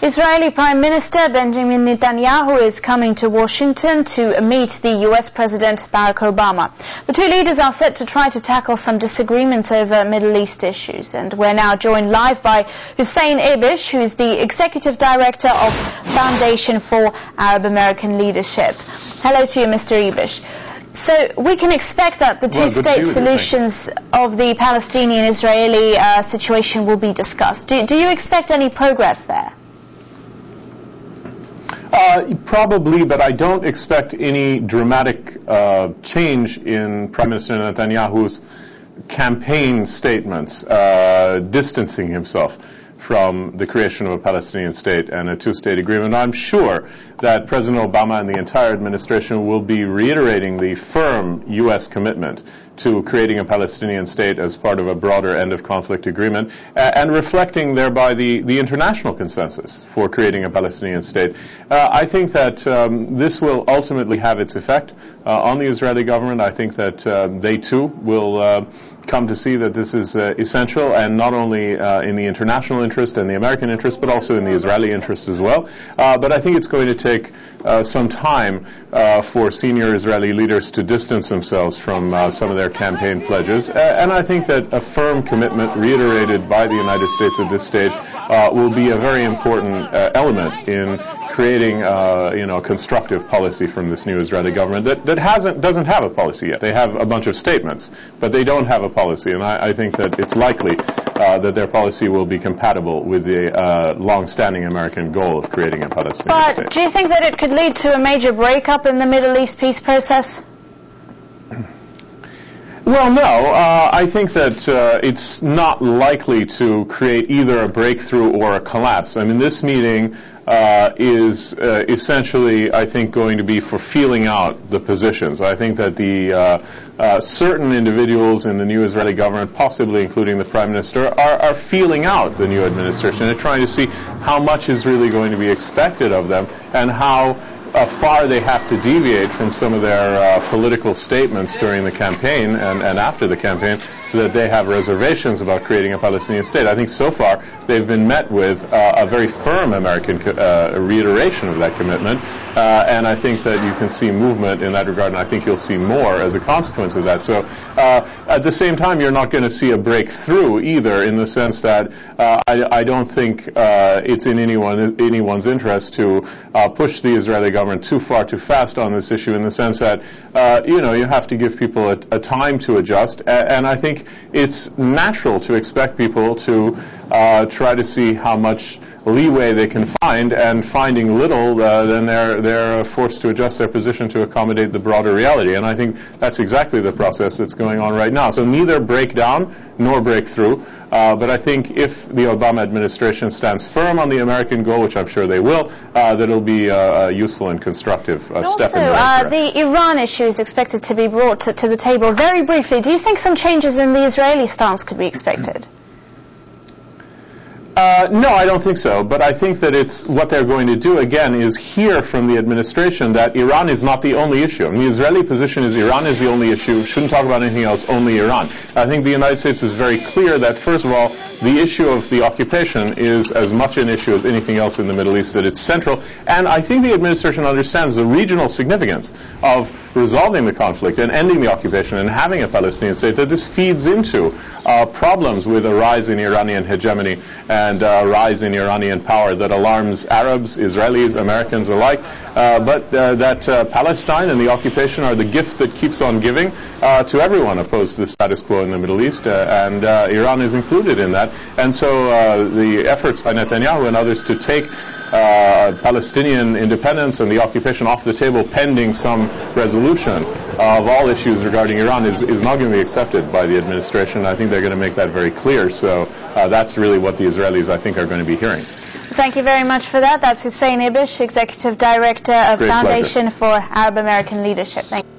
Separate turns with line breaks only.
Israeli Prime Minister Benjamin Netanyahu is coming to Washington to meet the US President Barack Obama. The two leaders are set to try to tackle some disagreements over Middle East issues. And we're now joined live by Hussein Ibish, who is the Executive Director of Foundation for Arab American Leadership. Hello to you, Mr. Ibish. So we can expect that the two-state solutions of the Palestinian-Israeli situation will be discussed. Do you expect any progress there?
Probably, but I don't expect any dramatic change in Prime Minister Netanyahu's campaign statements, distancing himself from the creation of a Palestinian state and a two-state agreement. I'm sure that President Obama and the entire administration will be reiterating the firm U.S. commitment to creating a Palestinian state as part of a broader end-of-conflict agreement, and reflecting thereby the international consensus for creating a Palestinian state. I think that this will ultimately have its effect on the Israeli government. I think that they too will come to see that this is essential, and not only in the international interest and the American interest, but also in the Israeli interest as well. But I think it's going to take some time for senior Israeli leaders to distance themselves from some of their campaign pledges. And I think that a firm commitment reiterated by the United States at this stage will be a very important element in creating a constructive policy from this new Israeli government that doesn't have a policy yet. They have a bunch of statements, but they don't have a policy. And I think that it's likely that their policy will be compatible with the long-standing American goal of creating a Palestinian state.
But do you think that it could lead to a major breakup in the Middle East peace process?
Well, no. I think that it's not likely to create either a breakthrough or a collapse. I mean, this meeting is essentially, I think, going to be for feeling out the positions. I think that the certain individuals in the new Israeli government, possibly including the Prime Minister, are feeling out the new administration and trying to see how much is really going to be expected of them and how far they have to deviate from some of their political statements during the campaign and after the campaign, that they have reservations about creating a Palestinian state. I think so far they've been met with a very firm American reiteration of that commitment, and I think that you can see movement in that regard, and I think you'll see more as a consequence of that. So at the same time, you're not going to see a breakthrough either, in the sense that I don't think it's in anyone's interest to push the Israeli government too far, too fast on this issue, in the sense that you have to give people a time to adjust, and I think it's natural to expect people to try to see how much leeway they can find, and finding little, then they're forced to adjust their position to accommodate the broader reality. And I think that's exactly the process that's going on right now. So neither breakdown nor breakthrough. But I think if the Obama administration stands firm on the American goal, which I'm sure they will, that it'll be a useful and constructive step in the right direction.
The Iran issue is expected to be brought to the table. Very briefly, do you think some changes in the Israeli stance could be expected?
No, I don't think so. But I think that it's what they're going to do, again, is hear from the administration that Iran is not the only issue. I mean, the Israeli position is Iran is the only issue, shouldn't talk about anything else, only Iran. I think the United States is very clear that, first of all, the issue of the occupation is as much an issue as anything else in the Middle East, that it's central. And I think the administration understands the regional significance of resolving the conflict and ending the occupation and having a Palestinian state, that this feeds into problems with a rise in Iranian hegemony and a rise in Iranian power that alarms Arabs, Israelis, Americans alike, but that Palestine and the occupation are the gift that keeps on giving to everyone opposed to the status quo in the Middle East, and Iran is included in that. And so the efforts by Netanyahu and others to take Palestinian independence and the occupation off the table pending some resolution of all issues regarding Iran is not going to be accepted by the administration. I think they're going to make that very clear. So that's really what the Israelis, I think, are going to be hearing.
Thank you very much for that. That's Hussein Ibish, Executive Director of Foundation for Arab American Leadership. Thank you.